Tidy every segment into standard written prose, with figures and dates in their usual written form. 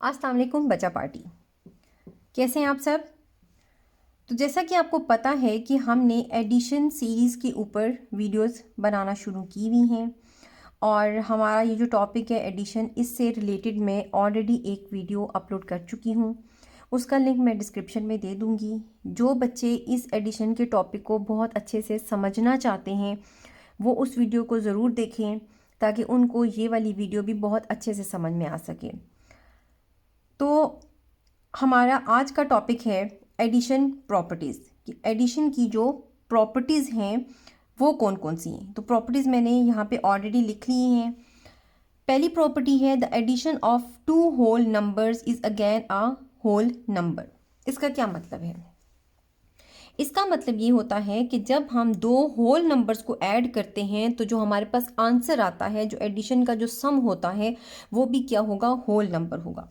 अस्सलाम वालेकुम बच्चा पार्टी। कैसे हैं आप सब? तो जैसा कि आपको पता है कि हमने एडिशन सीरीज़ के ऊपर वीडियोस बनाना शुरू की हुई हैं और हमारा ये जो टॉपिक है एडिशन, इससे रिलेटेड मैं ऑलरेडी एक वीडियो अपलोड कर चुकी हूँ। उसका लिंक मैं डिस्क्रिप्शन में दे दूँगी। जो बच्चे इस एडिशन के टॉपिक को बहुत अच्छे से समझना चाहते हैं वो उस वीडियो को ज़रूर देखें ताकि उनको ये वाली वीडियो भी बहुत अच्छे से समझ में आ सके। तो हमारा आज का टॉपिक है एडिशन प्रॉपर्टीज़ कि एडिशन की जो प्रॉपर्टीज़ हैं वो कौन कौन सी हैं। तो प्रॉपर्टीज़ मैंने यहाँ पे ऑलरेडी लिख ली हैं। पहली प्रॉपर्टी है the addition of two whole numbers is again a whole number. इसका क्या मतलब है? इसका मतलब ये होता है कि जब हम दो होल नंबर्स को ऐड करते हैं तो जो हमारे पास आंसर आता है, जो एडिशन का जो सम होता है, वो भी क्या होगा? होल नंबर होगा।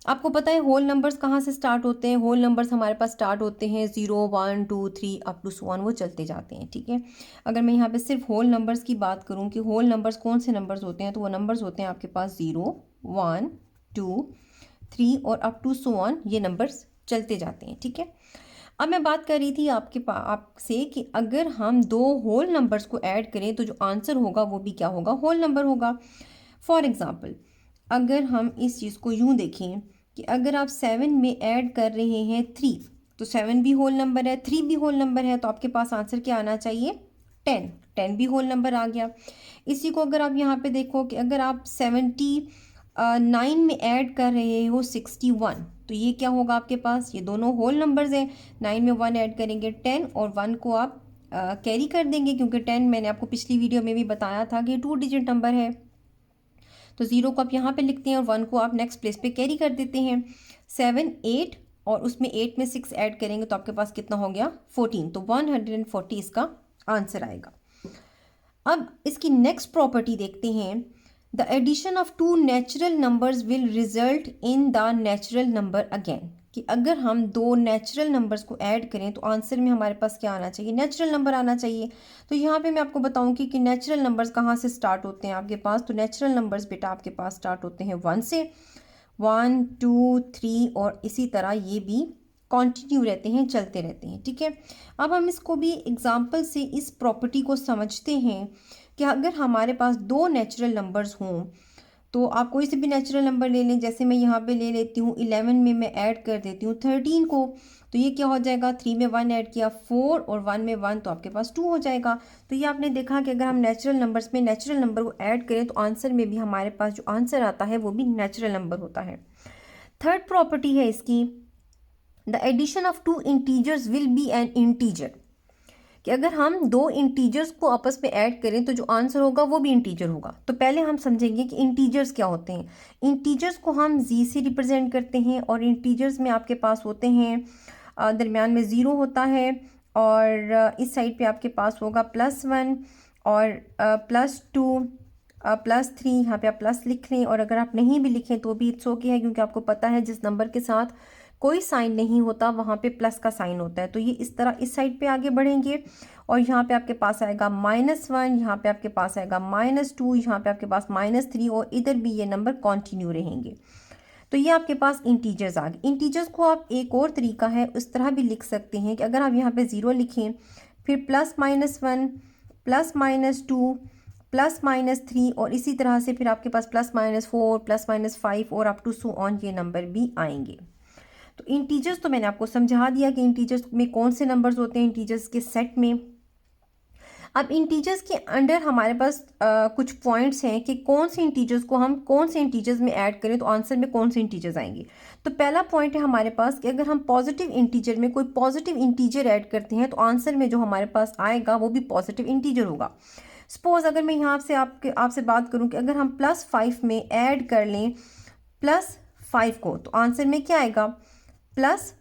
आपको पता है होल नंबर्स कहाँ से स्टार्ट होते हैं? होल नंबर्स हमारे पास स्टार्ट होते हैं 0 1 2 3 अप टू सो ऑन, वो चलते जाते हैं। ठीक है, अगर मैं यहाँ पे सिर्फ होल नंबर्स की बात करूँ कि होल नंबर्स कौन से नंबर्स होते हैं, तो वो नंबर्स होते हैं आपके पास 0 1 2 3 और अप टू सो ऑन, ये नंबर्स चलते जाते हैं। ठीक है, अब मैं बात कर रही थी आपसे कि अगर हम दो होल नंबर्स को ऐड करें तो जो आंसर होगा वो भी क्या होगा? होल नंबर होगा। फॉर एग्ज़ाम्पल, अगर हम इस चीज़ को यूँ देखें कि अगर आप 7 में ऐड कर रहे हैं 3, तो 7 भी होल नंबर है, 3 भी होल नंबर है, तो आपके पास आंसर क्या आना चाहिए? 10। 10 भी होल नंबर आ गया। इसी को अगर आप यहाँ पे देखो कि अगर आप 79 में ऐड कर रहे हो 61, तो ये क्या होगा आपके पास? ये दोनों होल नंबर्स हैं। 9 में 1 ऐड करेंगे 10 और 1 को आप कैरी कर देंगे, क्योंकि 10 मैंने आपको पिछली वीडियो में भी बताया था कि 2 डिजिट नंबर है। तो 0 को आप यहाँ पे लिखते हैं और 1 को आप नेक्स्ट प्लेस पे कैरी कर देते हैं। 7 8 और उसमें 8 में 6 ऐड करेंगे तो आपके पास कितना हो गया? 14। तो 140 इसका आंसर आएगा। अब इसकी नेक्स्ट प्रॉपर्टी देखते हैं। The addition of two natural numbers will result in the natural number again, कि अगर हम दो नेचुरल नंबर्स को ऐड करें तो आंसर में हमारे पास क्या आना चाहिए? नेचुरल नंबर आना चाहिए। तो यहाँ पे मैं आपको बताऊँ कि नेचुरल नंबर्स कहाँ से स्टार्ट होते हैं आपके पास। तो नेचुरल नंबर्स बेटा आपके पास स्टार्ट होते हैं 1 से, 1 2 3 और इसी तरह ये भी कॉन्टिन्यू रहते हैं, चलते रहते हैं। ठीक है, अब हम इसको भी एग्जाम्पल से इस प्रॉपर्टी को समझते हैं कि अगर हमारे पास दो नेचुरल नंबर्स हों तो आप कोई से भी नेचुरल नंबर ले लें। जैसे मैं यहाँ पे ले लेती हूँ 11 में मैं ऐड कर देती हूँ 13 को, तो ये क्या हो जाएगा? 3 में 1 ऐड किया 4 और 1 में 1, तो आपके पास 2 हो जाएगा। तो ये आपने देखा कि अगर हम नेचुरल नंबर्स में नेचुरल नंबर को ऐड करें तो आंसर में भी हमारे पास जो आंसर आता है वो भी नेचुरल नंबर होता है। थर्ड प्रॉपर्टी है इसकी, the addition of two integers will be an integer, कि अगर हम दो इंटीजर्स को आपस में ऐड करें तो जो आंसर होगा वो भी इंटीजर होगा। तो पहले हम समझेंगे कि इंटीजर्स क्या होते हैं। इंटीजर्स को हम जी से रिप्रेजेंट करते हैं और इंटीजर्स में आपके पास होते हैं दरमियान में 0 होता है और इस साइड पे आपके पास होगा +1 और +2 +3। यहाँ पे आप प्लस लिख लें और अगर आप नहीं भी लिखें तो भी इट्स ओके है, क्योंकि आपको पता है जिस नंबर के साथ कोई साइन नहीं होता वहाँ पे प्लस का साइन होता है। तो ये इस तरह इस साइड पे आगे बढ़ेंगे और यहाँ पे आपके पास आएगा -1, यहाँ पे आपके पास आएगा -2, यहाँ पे आपके पास -3 और इधर भी ये नंबर कंटिन्यू रहेंगे। तो ये आपके पास इंटीजर्स आ गए। इंटीजर्स को आप एक और तरीका है उस तरह भी लिख सकते हैं कि अगर आप यहाँ पे 0 लिखें, फिर +-1 +-2 +-3 और इसी तरह से फिर आपके पास +-4 +-5 और अप टू सो ऑन ये नंबर भी आएंगे। तो इंटीजर्स तो मैंने आपको समझा दिया कि इंटीजर्स में कौन से नंबर्स होते हैं इंटीजर्स के सेट में। अब इंटीजर्स के अंडर हमारे पास कुछ पॉइंट्स हैं कि कौन से इंटीजर्स को हम कौन से इंटीजर्स में ऐड करें तो आंसर में कौन से इंटीजर्स आएंगे। तो पहला पॉइंट है हमारे पास कि अगर हम पॉजिटिव इंटीजर में कोई पॉजिटिव इंटीजर ऐड करते हैं तो आंसर में जो हमारे पास आएगा वो भी पॉजिटिव इंटीजर होगा। सपोज अगर मैं यहाँ से आपसे बात करूँ कि अगर हम +5 में ऐड कर लें +5 को तो आंसर में क्या आएगा? +10।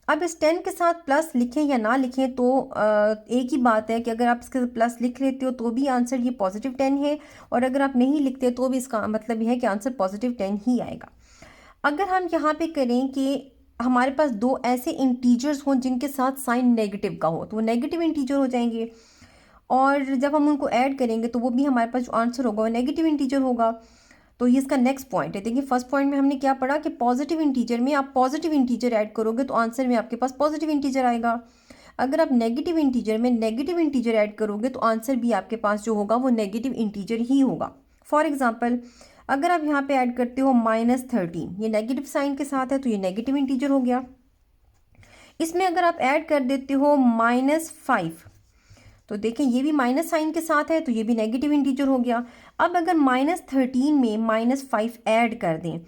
अब इस 10 के साथ प्लस लिखें या ना लिखें तो एक ही बात है कि अगर आप इसके साथ प्लस लिख लेते हो तो भी आंसर ये +10 है और अगर आप नहीं लिखते तो भी इसका मतलब यह है कि आंसर +10 ही आएगा। अगर हम यहाँ पे करें कि हमारे पास दो ऐसे इंटीजर्स हों जिनके साथ साइन नेगेटिव का हो तो वो नेगेटिव इंटीजर हो जाएंगे और जब हम उनको ऐड करेंगे तो वो भी हमारे पास जो आंसर होगा वो नेगेटिव इंटीजर होगा। तो ये इसका नेक्स्ट पॉइंट है। देखिए फर्स्ट पॉइंट में हमने क्या पढ़ा कि पॉजिटिव इंटीजर में आप पॉजिटिव इंटीजर ऐड करोगे तो आंसर में आपके पास पॉजिटिव इंटीजर आएगा। अगर आप नेगेटिव इंटीजर में नेगेटिव इंटीजर ऐड करोगे तो आंसर भी आपके पास जो होगा वो नेगेटिव इंटीजर ही होगा। फॉर एग्जाम्पल अगर आप यहाँ पे ऐड करते हो -13, ये नेगेटिव साइन के साथ है तो ये नेगेटिव इंटीजर हो गया। इसमें अगर आप ऐड कर देते हो -5, तो देखें ये भी माइनस साइन के साथ है तो ये भी नेगेटिव इंटीजर हो गया। अब अगर -13 में -5 ऐड कर दें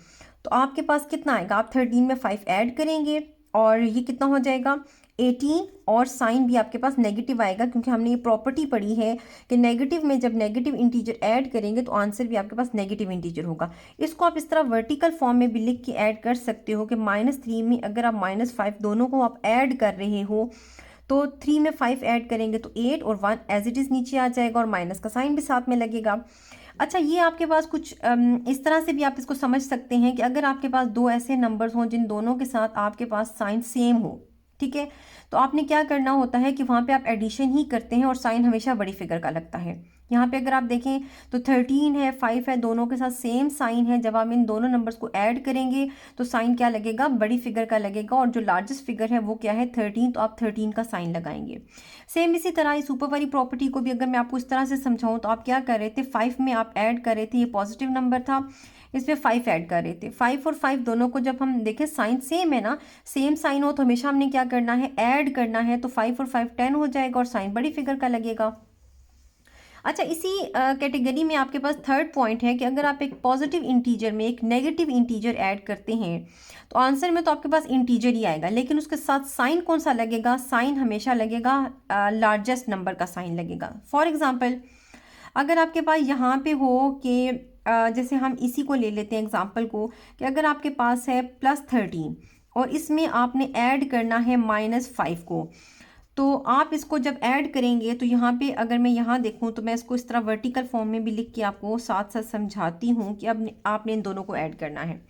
तो आपके पास कितना आएगा, आप 13 में 5 ऐड करेंगे और ये कितना हो जाएगा 18, और साइन भी आपके पास नेगेटिव आएगा क्योंकि हमने ये प्रॉपर्टी पढ़ी है कि नेगेटिव में जब नेगेटिव इंटीजर ऐड करेंगे तो आंसर भी आपके पास नेगेटिव इंटीजर होगा। इसको आप इस तरह वर्टिकल फॉर्म में भी लिख के ऐड कर सकते हो कि -3 में अगर आप -5 दोनों को आप ऐड कर रहे हो तो 3 में 5 ऐड करेंगे तो 8 और 1 एज इट इज़ नीचे आ जाएगा और माइनस का साइन भी साथ में लगेगा। अच्छा ये आपके पास कुछ इस तरह से भी आप इसको समझ सकते हैं कि अगर आपके पास दो ऐसे नंबर्स हों जिन दोनों के साथ आपके पास साइन सेम हो, ठीक है, तो आपने क्या करना होता है कि वहाँ पे आप एडिशन ही करते हैं और साइन हमेशा बड़ी फिगर का लगता है। यहाँ पे अगर आप देखें तो 13 है 5 है दोनों के साथ सेम साइन है, जब हम इन दोनों नंबर्स को ऐड करेंगे तो साइन क्या लगेगा, बड़ी फिगर का लगेगा, और जो लार्जेस्ट फिगर है वो क्या है 13, तो आप 13 का साइन लगाएंगे। सेम इसी तरह इस ऊपर वाली प्रॉपर्टी को भी अगर मैं आपको इस तरह से समझाऊँ तो आप क्या कर रहे थे, 5 में आप ऐड कर रहे थे, ये पॉजिटिव नंबर था, इसमें 5 ऐड कर रहे थे। 5 और 5 दोनों को जब हम देखें साइन सेम है ना, सेम साइन हो तो हमेशा हमने क्या करना है, ऐड करना है, तो 5 और 5 10 हो जाएगा और साइन बड़ी फिगर का लगेगा। अच्छा इसी कैटेगरी में आपके पास थर्ड पॉइंट है कि अगर आप एक पॉजिटिव इंटीजर में एक नेगेटिव इंटीजर ऐड करते हैं तो आंसर में तो आपके पास इंटीजर ही आएगा, लेकिन उसके साथ साइन कौन सा लगेगा, साइन हमेशा लगेगा लार्जेस्ट नंबर का साइन लगेगा। फॉर एग्जांपल अगर आपके पास यहाँ पे हो कि जैसे हम इसी को ले लेते हैं एग्जांपल को कि अगर आपके पास है +13 और इसमें आपने ऐड करना है -5 को, तो आप इसको जब ऐड करेंगे तो यहाँ पे अगर मैं यहाँ देखूँ तो मैं इसको इस तरह वर्टिकल फॉर्म में भी लिख के आपको साथ साथ समझाती हूँ कि अब आपने इन दोनों को ऐड करना है।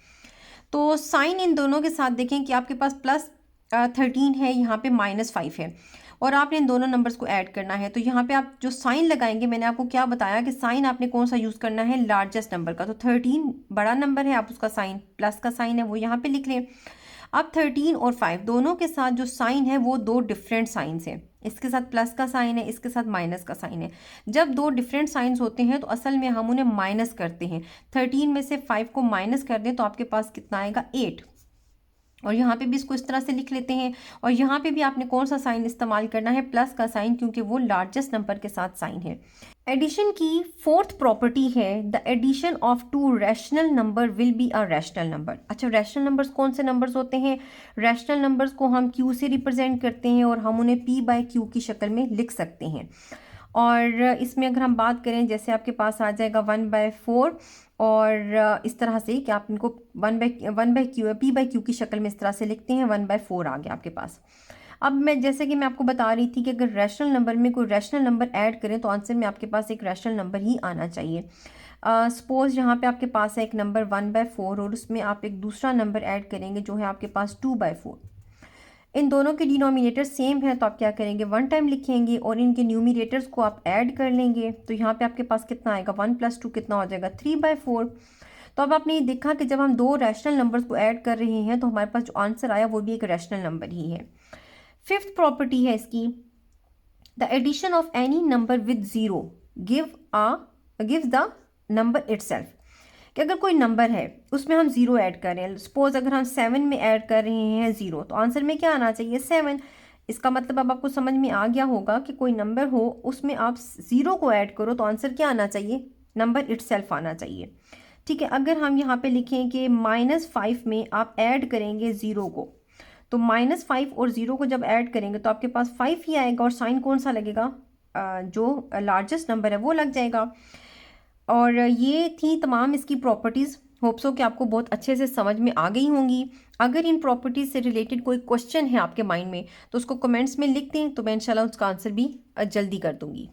तो साइन इन दोनों के साथ देखें कि आपके पास +13 है, यहाँ पे -5 है और आपने इन दोनों नंबर्स को ऐड करना है। तो यहाँ पे आप जो साइन लगाएंगे, मैंने आपको क्या बताया कि साइन आपने कौन सा यूज़ करना है, लार्जेस्ट नंबर का। तो 13 बड़ा नंबर है, आप उसका साइन प्लस का साइन है वो यहाँ पे लिख लें। अब 13 और 5 दोनों के साथ जो साइन है वो दो डिफरेंट साइंस हैं, इसके साथ प्लस का साइन है, इसके साथ माइनस का साइन है। जब दो डिफरेंट साइंस होते हैं तो असल में हम उन्हें माइनस करते हैं। 13 में से 5 को माइनस कर दें तो आपके पास कितना आएगा 8, और यहाँ पे भी इसको इस तरह से लिख लेते हैं। और यहाँ पे भी आपने कौन सा साइन इस्तेमाल करना है, प्लस का साइन, क्योंकि वो लार्जेस्ट नंबर के साथ साइन है। एडिशन की फोर्थ प्रॉपर्टी है the addition of two rational number will be a rational number. अच्छा रैशनल नंबर्स कौन से नंबर्स होते हैं, रैशनल नंबर्स को हम क्यू से रिप्रेजेंट करते हैं और हम उन्हें p/q की शक्ल में लिख सकते हैं। और इसमें अगर हम बात करें जैसे आपके पास आ जाएगा 1/4 और इस तरह से कि आप इनको 1/q p/q की शक्ल में इस तरह से लिखते हैं, 1/4 आ गया आपके पास। अब मैं जैसे कि मैं आपको बता रही थी कि अगर रैशनल नंबर में कोई रैशनल नंबर ऐड करें तो आंसर में आपके पास एक रैशनल नंबर ही आना चाहिए। सपोज़ यहाँ पे आपके पास है एक नंबर 1/4 और उसमें आप एक दूसरा नंबर ऐड करेंगे जो है आपके पास 2/4। इन दोनों के डिनोमिनेटर सेम है तो आप क्या करेंगे, 1 टाइम लिखेंगे और इनके न्यूमिनेटर्स को आप ऐड कर लेंगे। तो यहाँ पे आपके पास कितना आएगा, 1 + 2 कितना हो जाएगा 3/4। तो अब आपने ये देखा कि जब हम दो रैशनल नंबर्स को ऐड कर रहे हैं तो हमारे पास जो आंसर आया वो भी एक रैशनल नंबर ही है। फिफ्थ प्रॉपर्टी है इसकी the addition of any number with zero gives the number itself. कि अगर कोई नंबर है उसमें हम ज़ीरो ऐड कर रहे हैं, सपोज अगर हम 7 में ऐड कर रहे हैं ज़ीरो, तो आंसर में क्या आना चाहिए 7। इसका मतलब अब आपको समझ में आ गया होगा कि कोई नंबर हो उसमें आप ज़ीरो को ऐड करो तो आंसर क्या आना चाहिए, नंबर इटसेल्फ आना चाहिए। ठीक है, अगर हम यहाँ पे लिखें कि -5 में आप ऐड करेंगे ज़ीरो को, तो -5 और ज़ीरो को जब ऐड करेंगे तो आपके पास 5 ही आएगा और साइन कौन सा लगेगा, जो लार्जेस्ट नंबर है वो लग जाएगा। और ये थी तमाम इसकी प्रॉपर्टीज़। होप्सो कि आपको बहुत अच्छे से समझ में आ गई होंगी। अगर इन प्रॉपर्टीज़ से रिलेटेड कोई क्वेश्चन है आपके माइंड में तो उसको कमेंट्स में लिख दें, तो मैं इंशाल्लाह उसका आंसर भी जल्दी कर दूँगी।